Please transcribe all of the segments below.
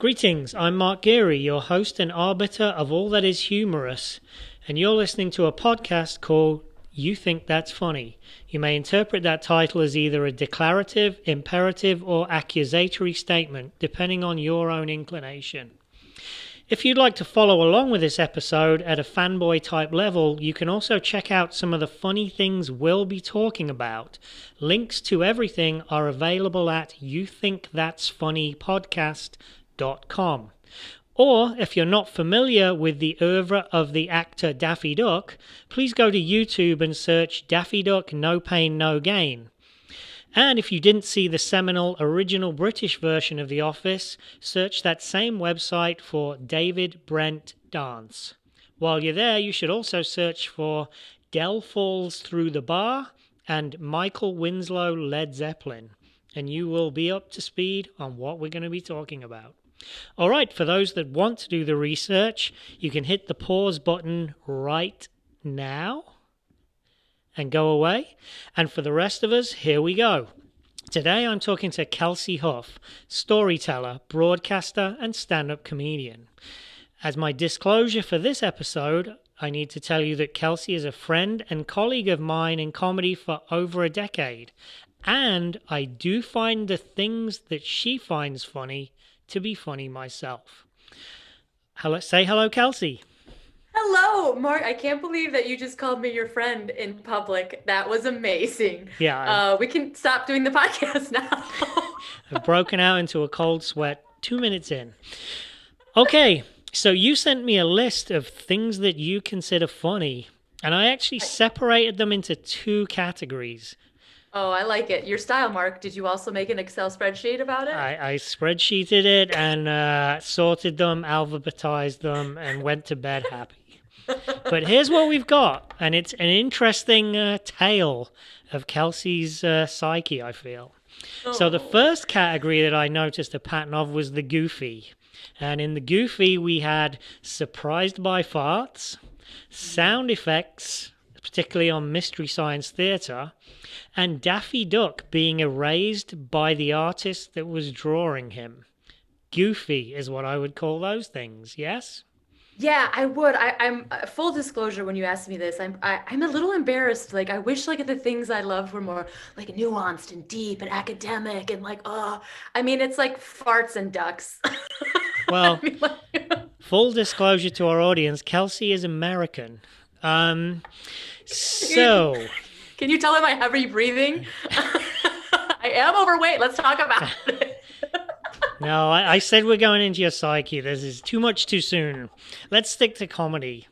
Greetings, I'm Mark Geary, your host and arbiter of all that is humorous, and you're listening to a podcast called You Think That's Funny. You may interpret that title as either a declarative, imperative, or accusatory statement, depending on your own inclination. If you'd like to follow along with this episode at a fanboy type level, you can also check out some of the funny things we'll be talking about. Links to everything are available at youthinkthat'sfunnypodcast.com. Or, if you're not familiar with the oeuvre of the actor Daffy Duck, please go to YouTube and search Daffy Duck No Pain No Gain. And if you didn't see the seminal original British version of The Office, search that same website for David Brent Dance. While you're there, you should also search for Dell Falls Through the Bar and Michael Winslow Led Zeppelin, and you will be up to speed on what we're going to be talking about. All right, for those that want to do the research, you can hit the pause button right now and go away. And for the rest of us, here we go. Today I'm talking to Kelsie Huff, storyteller, broadcaster, and stand-up comedian. As my disclosure for this episode, I need to tell you that Kelsie is a friend and colleague of mine in comedy for over a decade. And I do find the things that she finds funny to be funny myself. Say hello, Kelsie. Hello, Mark. I can't believe that you just called me your friend in public. That was amazing. Yeah. We can stop doing the podcast now. I've broken out into a cold sweat 2 minutes in. Okay, so you sent me a list of things that you consider funny, and I actually separated them into two categories. Oh, I like it. Your style, Mark. Did you also make an Excel spreadsheet about it? I spreadsheeted it and sorted them, alphabetized them, and went to bed happy. But here's what we've got, and it's an interesting tale of Kelsie's psyche, I feel. Oh. So the first category that I noticed a pattern of was the goofy. And in the goofy, we had surprised by farts, sound effects, particularly on Mystery Science Theater, and Daffy Duck being erased by the artist that was drawing him. Goofy is what I would call those things, yes? Yeah, I would. I'm full disclosure when you asked me this. I'm a little embarrassed. Like I wish like the things I loved were more like nuanced and deep and academic and like I mean it's like farts and ducks. Well, I mean, full disclosure to our audience, Kelsie is American. So can you tell him my heavy breathing? I am overweight. Let's talk about it. No, I said we're going into your psyche. This is too much too soon. Let's stick to comedy.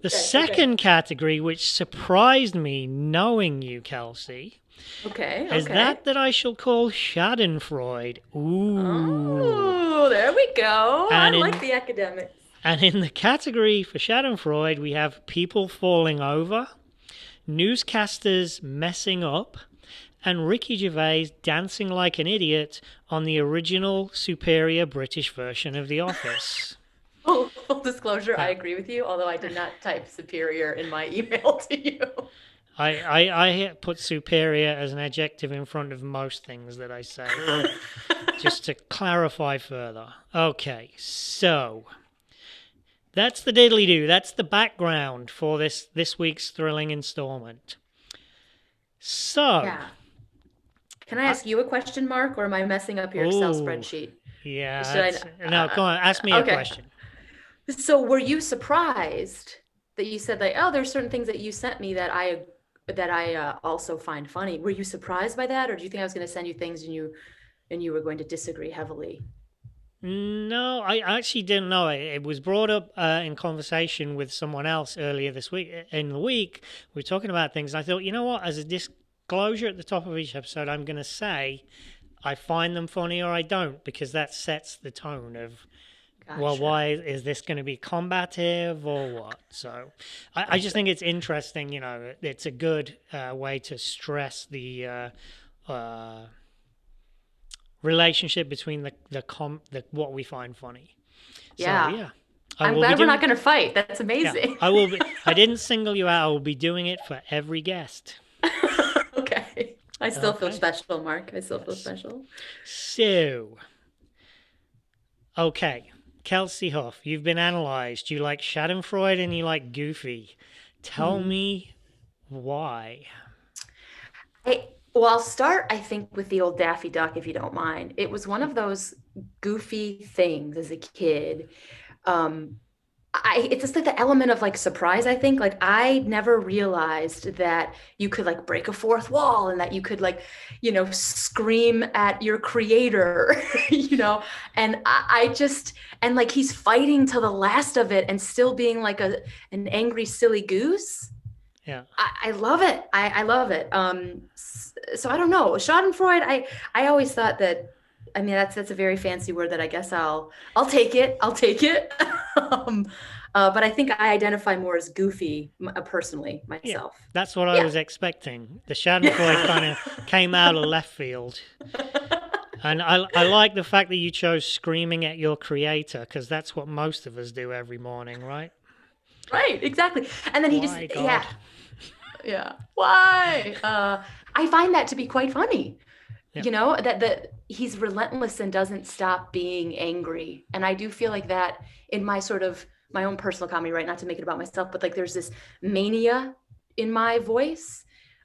The second category, which surprised me knowing you, Kelsie, is that I shall call Schadenfreude. Ooh. Oh, there we go. I like the academics. And in the category for Schadenfreude, we have people falling over, newscasters messing up, and Ricky Gervais dancing like an idiot on the original superior British version of The Office. Full disclosure, I agree with you, although I did not type superior in my email to you. I put superior as an adjective in front of most things that I say, just to clarify further. Okay, so that's the diddly-do. That's the background for this week's thrilling installment. So... Yeah. Can I ask you a question, Mark, or am I messing up your Excel spreadsheet? Yeah. No, go on. Ask me a question. So were you surprised that you said like, oh, there's certain things that you sent me that I also find funny? Were you surprised by that, or do you think I was going to send you things and you were going to disagree heavily? No, I actually didn't know. It was brought up in conversation with someone else earlier this week. In the week, we were talking about things, and I thought, you know what, as a disclosure at the top of each episode, I'm going to say I find them funny or I don't, because that sets the tone of, gotcha. Well, why is this going to be combative or what? So I just think it's interesting, you know, it's a good way to stress the relationship between the what we find funny. Yeah. So, yeah. I'm glad we're not going to fight. That's amazing. Yeah, I will be. I didn't single you out. I will be doing it for every guest. Okay. I still feel special, Mark. I still feel special. So, Okay, Kelsie Huff, you've been analysed. You like Schadenfreude and you like Goofy. Tell Mhm. me why. Well, I'll start, I think, with the old Daffy Duck, if you don't mind. It was one of those goofy things as a kid. Um, it's just like the element of like surprise, I think. Like I never realized that you could like break a fourth wall and that you could like, scream at your creator, and I just, and like he's fighting to the last of it and still being like an angry, silly goose. Yeah. I love it. I love it. So I don't know. Schadenfreude, I always thought that, I mean, that's a very fancy word that I guess I'll take it. I'll take it. um, but I think I identify more as goofy personally Yeah, myself. that's what I Yeah. was expecting. The Schadenfreude kind Yeah. of came out of left field. And I like the fact that you chose screaming at your creator because that's what most of us do every morning, right? Right, exactly. And then he just, Why, yeah, God? yeah. Why? I find that to be quite funny. Yep. That he's relentless and doesn't stop being angry. And I do feel like that in my sort of my own personal comedy, right? Not to make it about myself, but like there's this mania in my voice.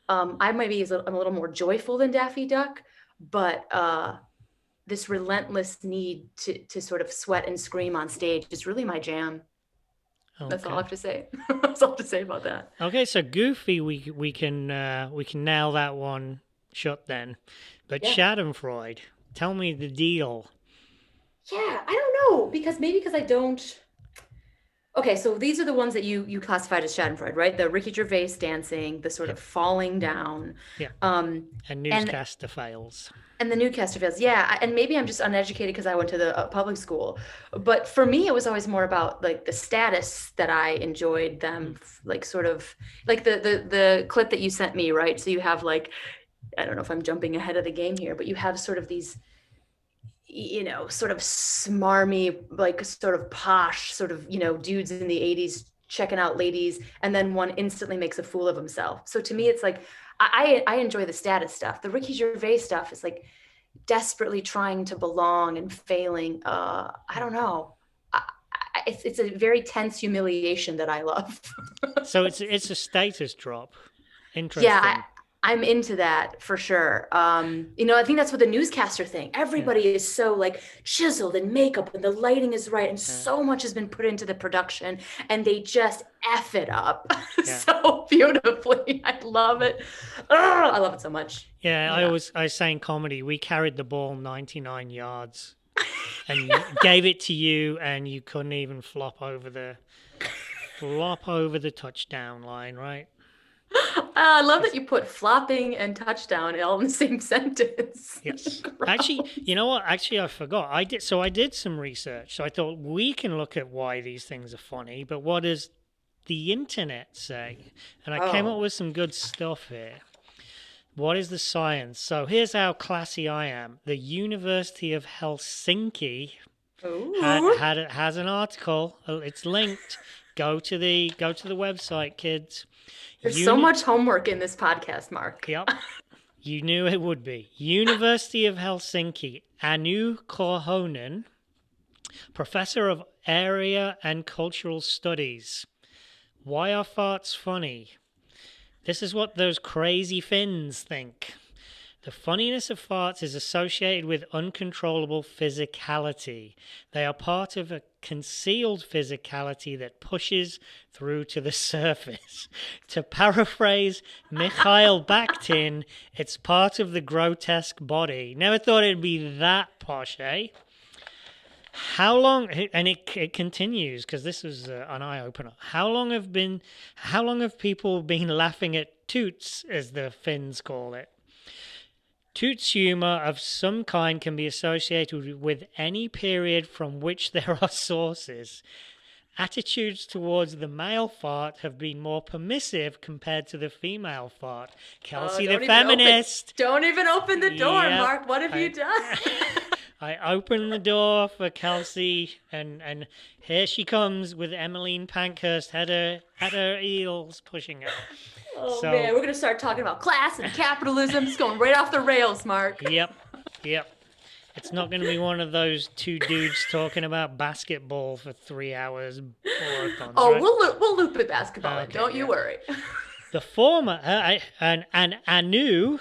I maybe I'm a little more joyful than Daffy Duck, but this relentless need to sort of sweat and scream on stage is really my jam. That's all I Okay. have to say. That's all I have to say about that. Okay, so Goofy, we can nail that one shut then, but Yeah. Schadenfreude, tell me the deal. Yeah, I don't know because I don't. Okay, so these are the ones that you classified as Schadenfreude, right? The Ricky Gervais dancing, the sort Yep. of falling down, Yeah. um, And and newscaster fails. and the Newcaster fails. Yeah, and maybe I'm just uneducated because I went to the public school, but for me, it was always more about like the status that I enjoyed them, like sort of like the clip that you sent me, right? So you have like, I don't know if I'm jumping ahead of the game here, but you have sort of these sort of smarmy, like sort of posh, sort of, dudes in the 80s checking out ladies, and then one instantly makes a fool of himself. So to me, it's like I enjoy the status stuff. The Ricky Gervais stuff is like desperately trying to belong and failing. I don't know. It's a very tense humiliation that I love. So it's a status drop. Yeah, Interesting. I'm into that for sure. I think that's what the newscaster thing. Yeah. Everybody is so like chiseled and makeup and the lighting is right and Yeah. so much has been put into the production and they just F it up Yeah. so beautifully. I love it. I love it so much. Yeah, Yeah. I say in comedy, we carried the ball 99 yards and gave it to you, and you couldn't even flop over the touchdown line, right? I love that you put flopping and touchdown all in the same sentence. Yes. Actually, Gross. you know what? Actually, I forgot. I did some research. So I thought we can look at why these things are funny, but what does the internet say? And I came up Oh. with some good stuff here. What is the science? So here's how classy I am. The University of Helsinki Ooh. has an article. It's linked. Go to the website, kids. There's so Uni- much homework in this podcast, Mark. yep, you knew it would be. University of Helsinki, Anu Korhonen, professor of area and cultural studies. Why are farts funny? This is what those crazy Finns think. The funniness of farts is associated with uncontrollable physicality. They are part of a concealed physicality that pushes through to the surface. To paraphrase Mikhail Bakhtin, it's part of the grotesque body. Never thought it'd be that posh, eh? How long? And it continues because this was an eye opener. How long have people been laughing at toots, as the Finns call it? Toots humour of some kind can be associated with any period from which there are sources. Attitudes towards the male fart have been more permissive compared to the female fart. Kelsie the feminist. Don't even open the door, Yep. Mark. What have you done? I opened the door for Kelsie, and here she comes with Emmeline Pankhurst at her heels, pushing her. Oh So, man, we're gonna start talking about class and capitalism. It's going right off the rails, Mark. yep, yep. It's not going to be one of those two dudes talking about basketball for 3 hours oracons, Oh, right? we'll loop it basketball in. Okay, Don't you yeah. worry. The former, and Anu,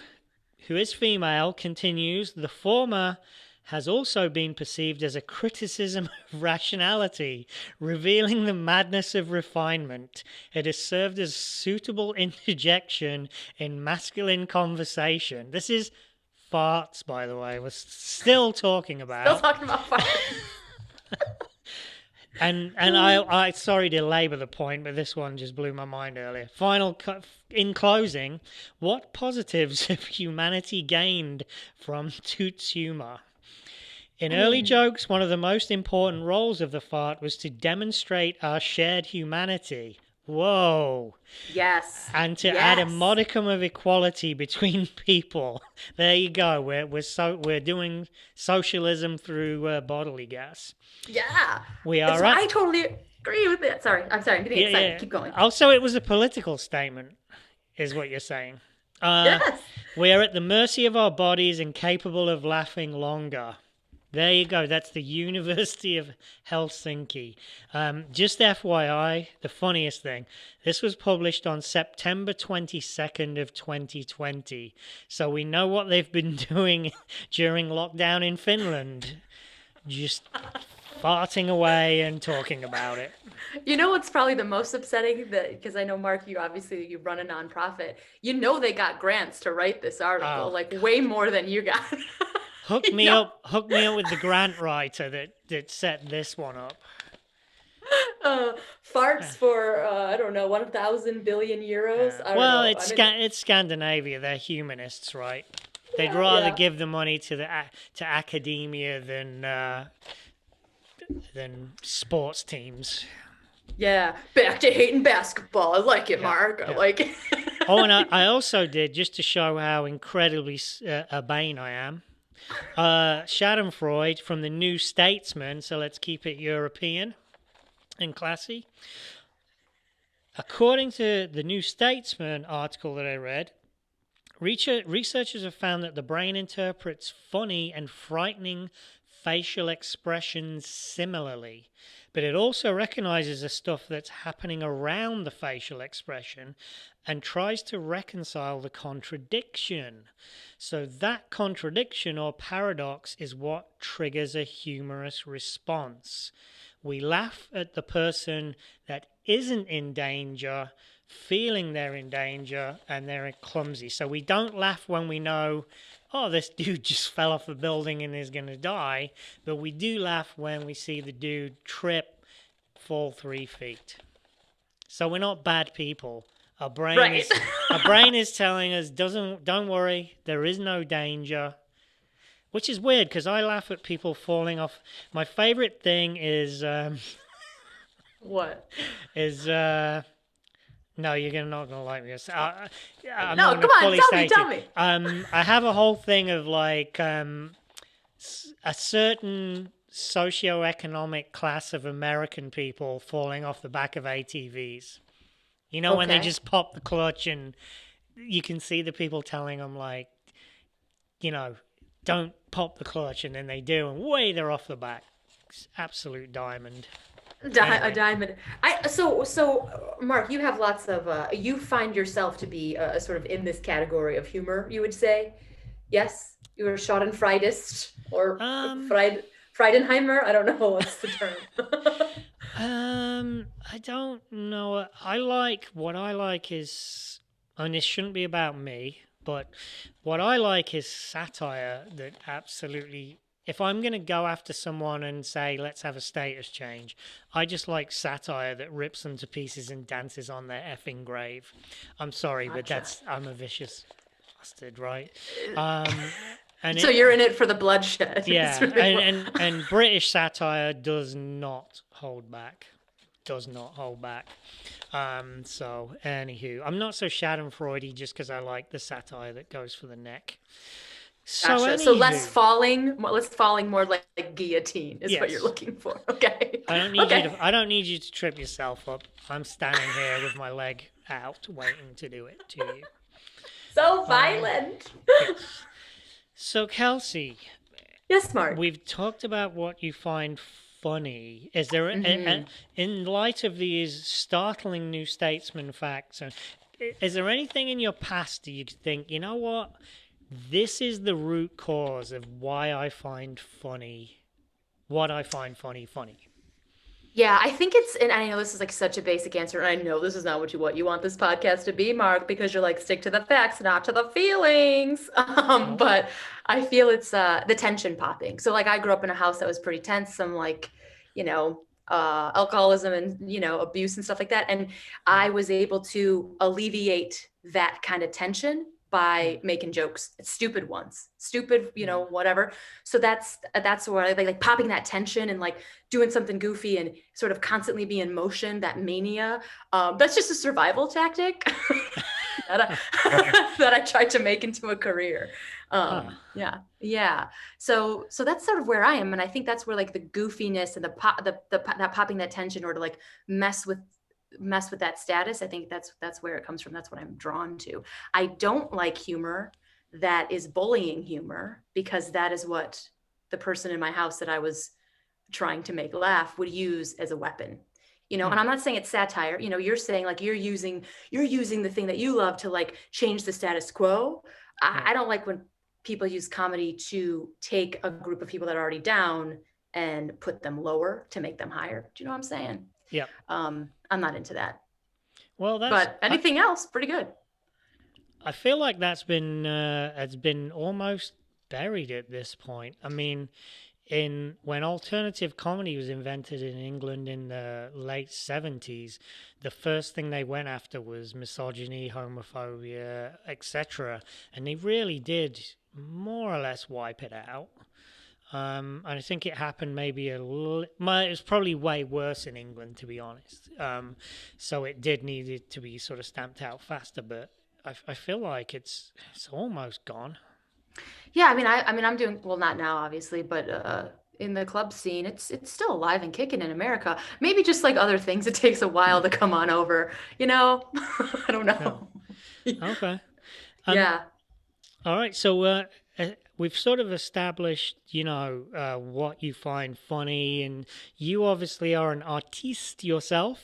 who is female, continues, the former has also been perceived as a criticism of rationality, revealing the madness of refinement. It has served as suitable interjection in masculine conversation. This is farts, by the way, we're still talking Still about. talking about fire. And I sorry to labour the point, but this one just blew my mind earlier. In closing, what positives have humanity gained from Toot's humour? In early jokes, one of the most important roles of the fart was to demonstrate our shared humanity. Whoa. Yes. And to add a Yes. modicum of equality between people. There you go. We're doing socialism through bodily gas. Yeah. We are So at, I totally agree with it. Sorry. I'm sorry. I'm getting excited. Keep going. Also, it was a political statement, is what you're saying. Yes. We are at the mercy of our bodies and capable of laughing longer. There you go. That's the University of Helsinki. Just FYI, the funniest thing, this was published on September 22nd of 2020. So we know what they've been doing during lockdown in Finland. Just farting away and talking about it. You know what's probably the most upsetting? Because I know, Mark, you run a nonprofit. You know they got grants to write this article, like way more than you got. Hook me up with the grant writer that set this one up. Farts for I don't know, 1,000 billion euros. I don't Well, know. it's Scandinavia. They're humanists, right? They'd rather give the money to academia than sports teams. Yeah, back to hating basketball. I like it, Mark. I like it. Oh, and I also did, just to show how incredibly urbane I am, Schadenfreude from the New Statesman, so let's keep it European and classy. According to the New Statesman article that I read, researchers have found that the brain interprets funny and frightening facial expressions similarly, but it also recognizes the stuff that's happening around the facial expression and tries to reconcile the contradiction. So that contradiction or paradox is what triggers a humorous response. We laugh at the person that isn't in danger, feeling they're in danger, and they're clumsy. So we don't laugh when we know, oh, this dude just fell off the building and is going to die. But we do laugh when we see the dude trip, fall 3 feet. So we're not bad people. Our brain is telling us, don't worry, there is no danger. Which is weird, because I laugh at people falling off. My favorite thing is... What? Is... No, you're not gonna like me. I'm no, not come on, tell me. I have a whole thing of like a certain socioeconomic class of American people falling off the back of ATVs. You know, when they just pop the clutch and you can see the people telling them like, you know, don't pop the clutch, and then they do, and way they're off the back. It's absolute diamond. Anyway. A diamond. So Mark, you have lots of you find yourself to be sort of in this category of humor, you would say? Yes, you're a Schadenfreudist or Freudenheimer. I don't know what's the term. I don't know. What I like is, and this shouldn't be about me, but what I like is satire that absolutely. If I'm going to go after someone and say, let's have a status change, I just like satire that rips them to pieces and dances on their effing grave. I'm sorry, but I'm a vicious bastard, right? So you're in it for the bloodshed. Yeah, and British satire does not hold back. So, anywho, I'm not so Schadenfreudy just because I like the satire that goes for the neck. Gotcha. So less falling, more like guillotine is what you're looking for. Okay. I don't need you to trip yourself up. I'm standing here with my leg out, waiting to do it to you. So violent. Yes. So Kelsie, Yes, Mark. we've talked about what you find funny. Is there, Hmm. in light of these startling new statesman facts, is there anything in your past that you think, you know what, this is the root cause of why I find funny, what I find funny? Yeah, I think it's, and I know this is like such a basic answer, and I know this is not what you want this podcast to be, Mark, because you're like stick to the facts, not to the feelings. Oh, But I feel it's the tension popping. So like I grew up in a house that was pretty tense, some like, alcoholism and abuse and stuff like that, and mm, I was able to alleviate that kind of tension by mm, making jokes, stupid ones, stupid, mm, whatever. So that's where I like popping that tension and like doing something goofy and sort of constantly be in motion, that mania. That's just a survival tactic that that I tried to make into a career. huh, Yeah. So that's sort of where I am, and I think that's where like the goofiness and the pop, that popping that tension, or to like mess with that status. I think that's where it comes from. That's what I'm drawn to. I don't like humor that is bullying humor, because that is what the person in my house that I was trying to make laugh would use as a weapon. And mm, I'm not saying it's satire. You're saying like you're using the thing that you love to like change the status quo. I, yeah, I don't like when people use comedy to take a group of people that are already down and put them lower to make them higher. Do you know what I'm saying? yeah. I'm not into that. Well, But anything else, pretty good. I feel like that's been has been almost buried at this point. I mean, in when alternative comedy was invented in England in the late 70s, the first thing they went after was misogyny, homophobia, etc. And they really did more or less wipe it out. And I think it happened maybe it was probably way worse in England, to be honest. So it did needed to be sort of stamped out faster, but I feel like it's almost gone. Yeah, I mean, I'm doing well, not now, obviously, but in the club scene, it's still alive and kicking in America. Maybe just like other things, it takes a while to come on over. I don't No, know. okay. Um, Yeah. all right. So we've sort of established, what you find funny, and you obviously are an artiste yourself,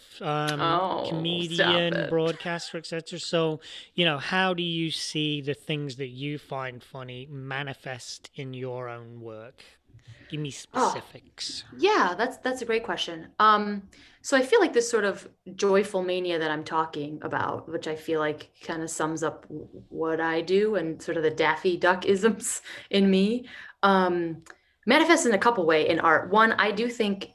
Oh, stop comedian, it. broadcaster, etc. So, how do you see the things that you find funny manifest in your own work? Give me Oh, specifics. yeah, that's a great question. So I feel like this sort of joyful mania that I'm talking about, which I feel like kind of sums up what I do and sort of the Daffy Duck isms in me, um, manifests in a couple way in art. One, I do think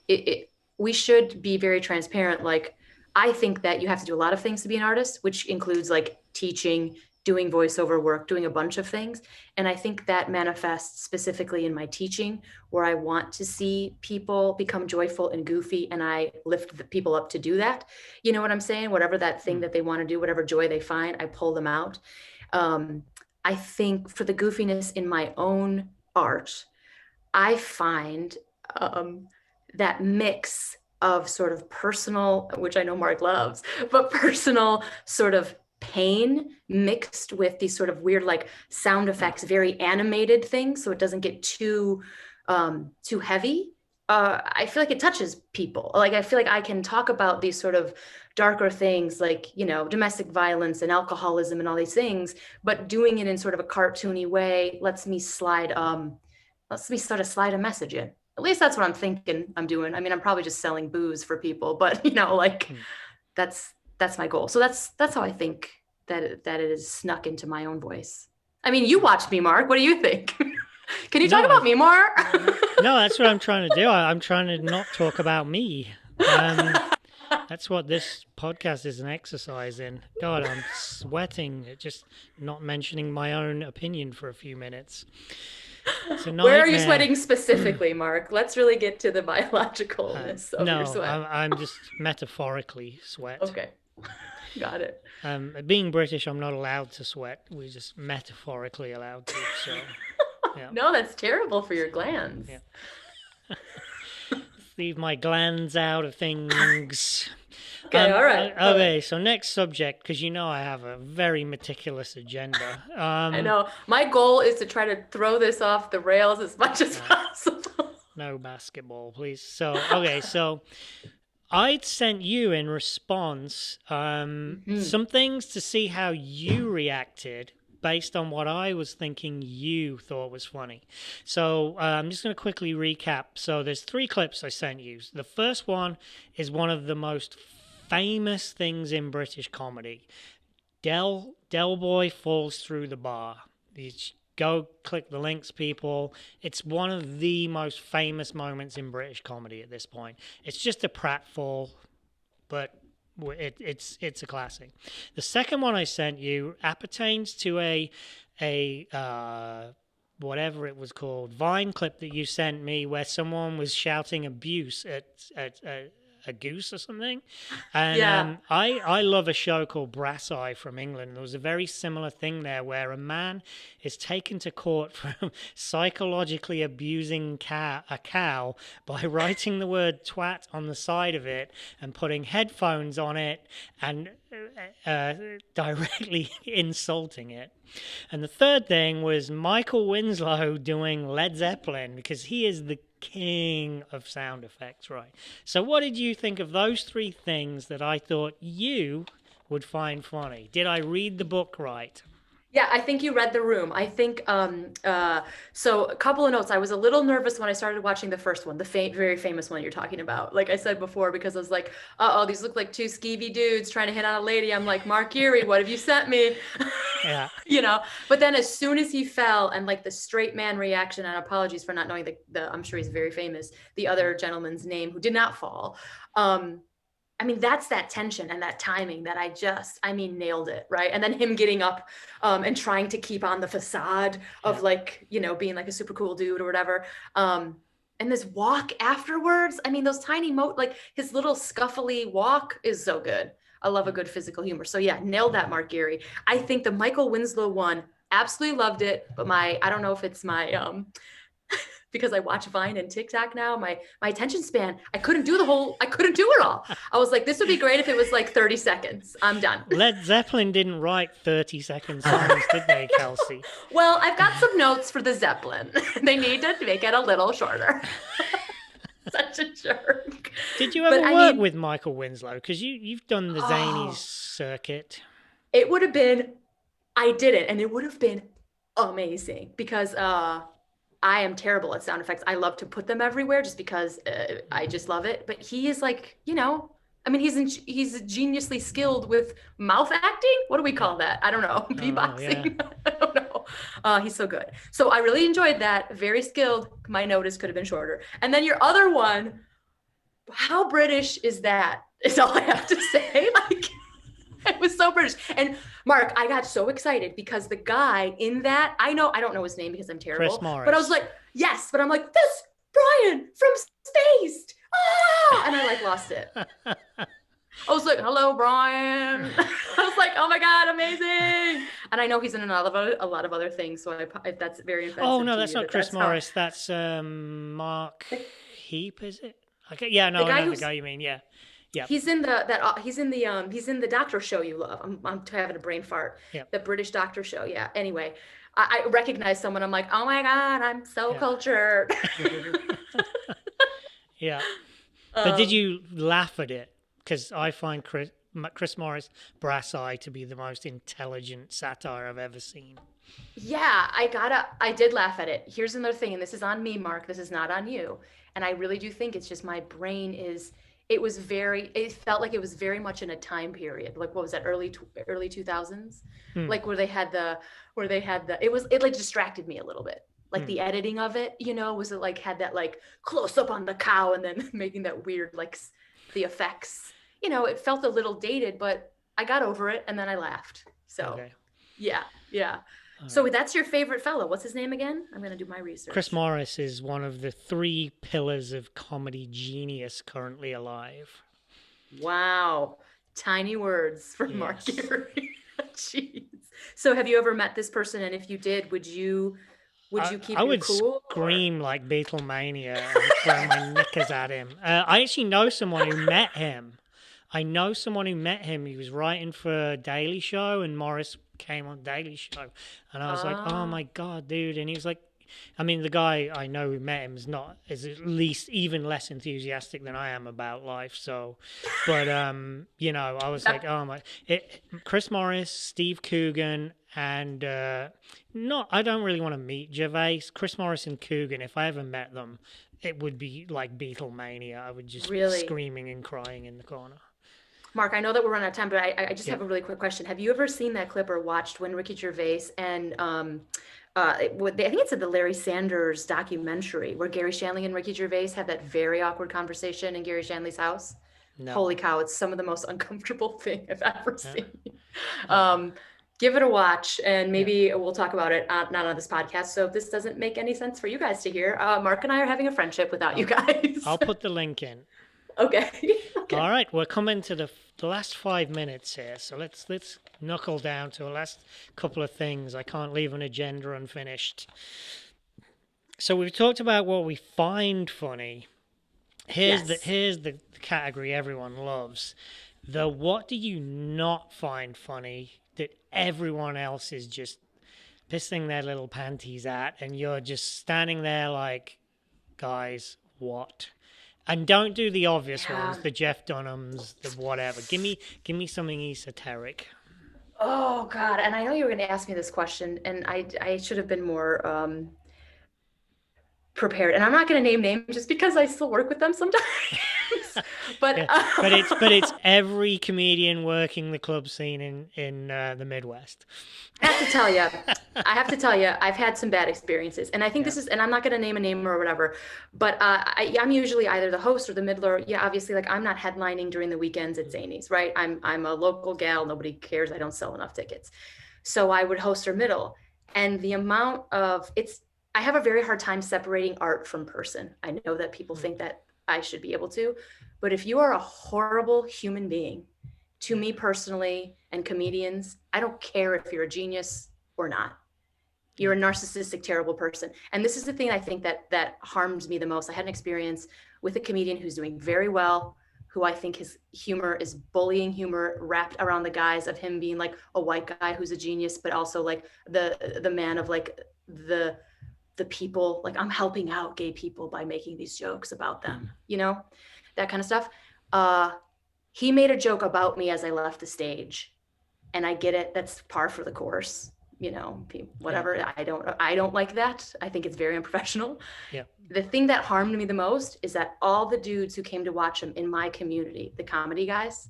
we should be very transparent. Like, I think that you have to do a lot of things to be an artist, which includes like teaching, doing voiceover work, doing a bunch of things. And I think that manifests specifically in my teaching, where I want to see people become joyful and goofy, and I lift the people up to do that. You know what I'm saying? Whatever that thing Hmm. that they want to do, whatever joy they find, I pull them out. Um, I think for the goofiness in my own art, I find um, that mix of sort of personal, which I know Mark loves, but personal sort of pain mixed with these sort of weird like sound effects, very animated things, so it doesn't get too heavy. I feel like it touches people. Like I feel like I can talk about these sort of darker things, like domestic violence and alcoholism and all these things, but doing it in sort of a cartoony way lets me sort of slide a message in. At least that's what I'm thinking I'm doing. I mean, I'm probably just selling booze for people, but like Hmm. that's my goal. So that's how I think that it is snuck into my own voice. I mean, you watched me, Mark. What do you think? Can you talk No, about me more? no, that's what I'm trying to do. I'm trying to not talk about me. That's what this podcast is an exercise in. God, I'm sweating at just not mentioning my own opinion for a few minutes. It's a Where are you nightmare. sweating specifically, Mark? Let's really get to the biologicalness of your No, sweat. I'm just metaphorically sweat. Okay, got it. Being British, I'm not allowed to sweat. We're just metaphorically allowed to. So, yeah, No, that's terrible for your glands. yeah. leave my glands out of things. Okay, all right. All right. Okay, so next subject, because you know I have a very meticulous agenda. I know. My goal is to try to throw this off the rails as much as Uh, possible. no basketball, please. So, okay, so I'd sent you in response Mhm. some things to see how you reacted based on what I was thinking you thought was funny. So I'm just going to quickly recap. So there's three clips I sent you. The first one is one of the most famous things in British comedy. Del Boy falls through the bar. Go click the links, people. It's one of the most famous moments in British comedy at this point. It's just a pratfall, but it's a classic. The second one I sent you appertains to a whatever it was called Vine clip that you sent me where someone was shouting abuse at a goose or something. And Yeah. I love a show called Brass Eye from England. There was a very similar thing there where a man is taken to court for psychologically abusing a cow by writing the word twat on the side of it and putting headphones on it and directly insulting it. And the third thing was Michael Winslow doing Led Zeppelin because he is the king of sound effects, right? So, what did you think of those three things that I thought you would find funny? Did I read the book right? Yeah, I think you read the room. I think so a couple of notes. I was a little nervous when I started watching the first one, the very famous one you're talking about. Like I said before, because I was like, uh-oh, these look like two skeevy dudes trying to hit on a lady. I'm like, Mark Geary, what have you sent me? Yeah. You know, but then as soon as he fell and like the straight man reaction, and apologies for not knowing the I'm sure he's very famous, the other gentleman's name who did not fall. Um, I mean, that's that tension and that timing that I mean, nailed it, right? And then him getting up and trying to keep on the facade Yeah. of like, you know, being like a super cool dude or whatever. And this walk afterwards, I mean, those tiny like his little scuffly walk is so good. I love a good physical humor. So yeah, nailed that, Mark Geary. I think the Michael Winslow one, absolutely loved it, but I don't know if it's my because I watch Vine and TikTok now, my attention span, I couldn't do it all. I was like, this would be great if it was like 30 seconds. I'm done. Led Zeppelin didn't write 30-second songs, did they, Kelsie? Well, I've got some notes for the Zeppelin. They need to make it a little shorter. Such a jerk. Did you But ever I work mean, with Michael Winslow? Because you've done the Zanies oh, circuit. it would have been, I did it, and it would have been amazing because I am terrible at sound effects. I love to put them everywhere just because I just love it. But he is like, you know, I mean, he's geniusly skilled with mouth acting. What do we Yeah. call that? I don't know. I don't know. Yeah. Beatboxing. I don't know. He's so good. So I really enjoyed that. Very skilled. My notice could have been shorter. And then your other one, how British is that? Is all I have to say. Like, it was so British. And Mark, I got so excited because the guy in that, I don't know his name because I'm Chris terrible, but I was Morris. like, yes, but I'm like, this Brian from Spaced. Ah! And I like lost it. I was like, hello, Brian. I was like, oh my God, amazing. And I know he's in a lot of other things. So if that's very Oh offensive no, to that's you, not that Chris that's how Morris. That's Mark the, Heap, is it? Okay, yeah, the no, I guy know the who's guy you mean. Yeah, yeah, he's in he's in the doctor show you love. I'm having a brain fart. yeah, The British doctor show. Yeah. Anyway, I recognize someone. I'm like, oh my God, I'm so yeah, cultured. yeah. But did um, you laugh at it? Because I find Chris Morris Brass Eye to be the most intelligent satire I've ever seen. yeah, I did laugh at it. Here's another thing, and this is on me, Mark. This is not on you. And I really do think it's just my brain is, it felt like it was very much in a time period. Like, what was that, early 2000s? Hmm. Like it like distracted me a little bit. Like Hmm. the editing of it, you know, was it like had that like close up on the cow and then making that weird, like the effects, you know, it felt a little dated, but I got over it and then I laughed. So Okay. yeah, yeah. All So right. that's your favorite fellow. What's his name again? I'm gonna do my Chris research. Morris is one of the three pillars of comedy genius currently alive. Wow. Tiny words from Mark Yes. Geary. Jeez. So have you ever met this person? And if you did, would you Would you I keep your would cool or? scream like Beatlemania and throw my knickers at him. I actually know someone who met him. I know someone who met him. He was writing for Daily Show, and Morris came on Daily Show, and I was like, "Oh Uh, my god, dude!" And he was like, I mean, the guy I know who met him is at least even less enthusiastic than I am about life. So, but I was like, that, oh my, Chris Morris, Steve Coogan, and not. I don't really want to meet Gervais, Chris Morris, and Coogan. If I ever met them, it would be like Beatlemania. I would just be really, screaming and crying in the corner. Mark, I know that we're running out of time, but I just Yeah, have a really quick question. Have you ever seen that clip or watched when Ricky Gervais and I think it's at the Larry Sanders documentary where Gary Shanley and Ricky Gervais have that very awkward conversation in Gary Shanley's house? no, Holy cow, it's some of the most uncomfortable thing I've ever yeah, seen. uh-uh. Um, give it a watch and Yeah. maybe we'll talk about it, not on this podcast. So if this doesn't make any sense for you guys to hear, Mark and I are having a friendship without you Okay, guys. I'll put the link in. Okay. Okay. All right, we're coming to the last 5 minutes here, so let's knuckle down to the last couple of things. I can't leave an agenda unfinished. So we've talked about what we find funny. Yes. Here's the category everyone loves. The what do you not find funny that everyone else is just pissing their little panties at, and you're just standing there like, guys, what? And don't do the obvious Yeah. ones, the Jeff Dunhams, the whatever. Give me something esoteric. Oh God. And I know you were going to ask me this question, and I should have been more prepared. And I'm not going to name names just because I still work with them sometimes. But Yeah, but it's every comedian working the club scene in the Midwest. I have to tell you, I've had some bad experiences, and I think Yeah. this is, and I'm not going to name a name or whatever, but I'm usually either the host or the middler. Yeah, obviously, like I'm not headlining during the weekends at Zanies, right? I'm a local gal. Nobody cares. I don't sell enough tickets, so I would host or middle, and the amount of I have a very hard time separating art from person. I know that people think that I should be able to, but if you are a horrible human being, to me personally and comedians, I don't care if you're a genius or not. You're Yeah. a narcissistic, terrible person. And this is the thing I think that harms me the most. I had an experience with a comedian who's doing very well, who I think his humor is bullying humor wrapped around the guise of him being like a white guy who's a genius, but also like the man of like the people, like I'm helping out gay people by making these jokes about them, that kind of stuff. He made a joke about me as I left the stage, and I get it. That's par for the course, Yeah. whatever. I don't like that. I think it's very unprofessional. Yeah. The thing that harmed me the most is that all the dudes who came to watch him in my community, the comedy guys,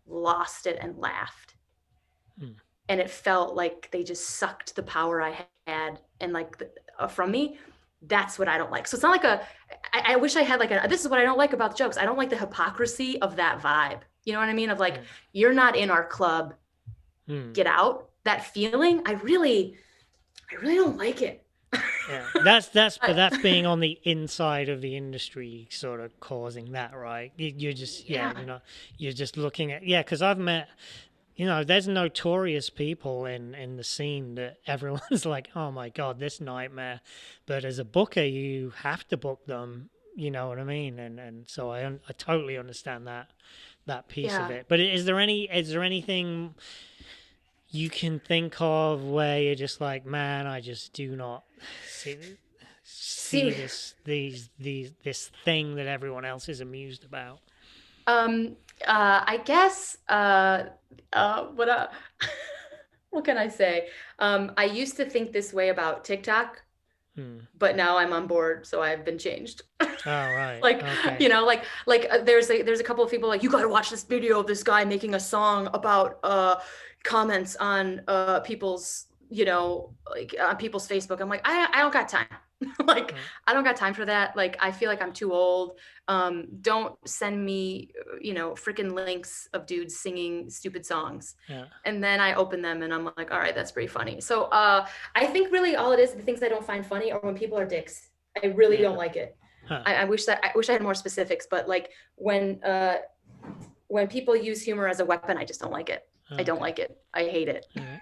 lost it and laughed. Mm. And it felt like they just sucked the power I had and like from me. That's what I don't like. So it's not like I wish I had like this is what I don't like about the jokes. I don't like the hypocrisy of that vibe. You know what I mean? Of like, you're not in our club, get out. That feeling, I really don't like it. Yeah, but that's being on the inside of the industry, sort of causing that, right? You're just Yeah. you're just looking at because I've met, there's notorious people in the scene that everyone's like, oh my god, this nightmare, but as a booker, you have to book them. You know what I mean? And so I totally understand that piece of Yeah. it. But is there anything you can think of where you're just like, man, I just do not see See, this thing that everyone else is amused about. I guess what what can I say? I used to think this way about TikTok, but now I'm on board, so I've been changed. Oh, right. Like, Okay. there's a couple of people like, you got to watch this video of this guy making a song about comments on people's, like on people's Facebook. I'm like, I don't got time. Like, I don't got time for that. Like, I feel like I'm too old. Don't send me, freaking links of dudes singing stupid songs. Yeah. And then I open them and I'm like, all right, that's pretty funny. So I think really all it is, the things I don't find funny are when people are dicks. I really don't like it. Huh. I wish I had more specifics, but like when people use humor as a weapon, I just don't like it. I don't like it. I hate it. Right.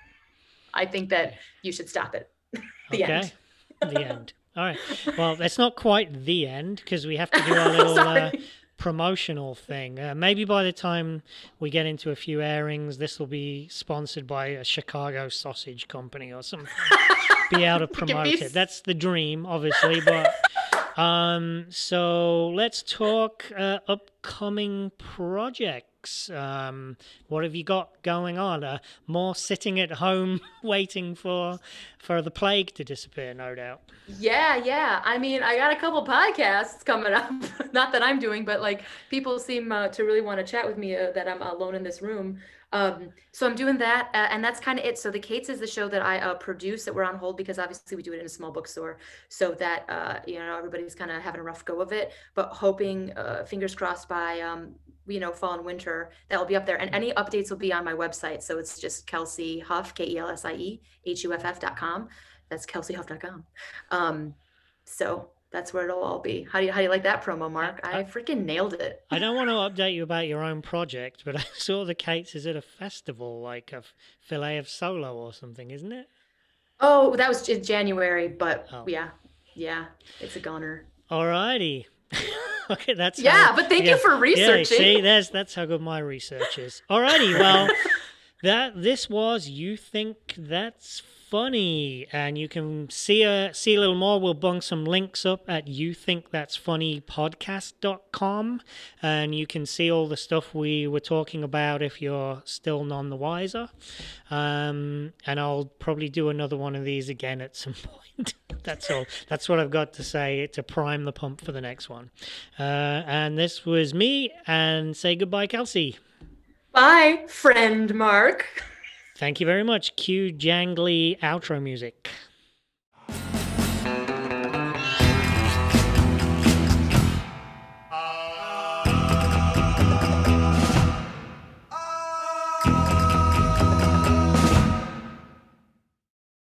I think that you should stop it. The Okay. end. The end. All right. Well, it's not quite the end because we have to do our little Sorry. promotional thing. Maybe by the time we get into a few airings, this will be sponsored by a Chicago sausage company or something. Be able to We can promote it. That's the dream, obviously, but so let's talk upcoming projects. What have you got going on? More sitting at home waiting for the plague to disappear, no doubt. Yeah, yeah. I mean, I got a couple podcasts coming up. Not that I'm doing, but like people seem to really want to chat with me that I'm alone in this room. So I'm doing that, and that's kind of it. So the Kates is the show that I produce that we're on hold because obviously we do it in a small bookstore, so that everybody's kind of having a rough go of it. But hoping, fingers crossed, by fall and winter that will be up there, and any updates will be on my website. So it's just Kelsie Huff, KelsieHuff.com. That's KelsieHuff.com. So that's where it'll all be. How do you like that promo, Mark? I freaking nailed it. I don't want to update you about your own project, but I saw the Kates is at a festival, like a fillet of solo or something, isn't it? Oh, that was in January, but Oh, yeah, it's a goner. alrighty. Okay, that's how. Yeah, but thank you Yeah, for yeah. See, researching. that's how good my research is. Alrighty, well, this was You Think That's Funny, and you can see a little more. We'll bung some links up at youthinkthat'sfunnypodcast.com, and you can see all the stuff we were talking about if you're still none the wiser. And I'll probably do another one of these again at some point. That's all. That's what I've got to say to prime the pump for the next one. And this was me, and say goodbye, Kelsie. Bye, friend Mark. Thank you very much. Cue jangly outro music.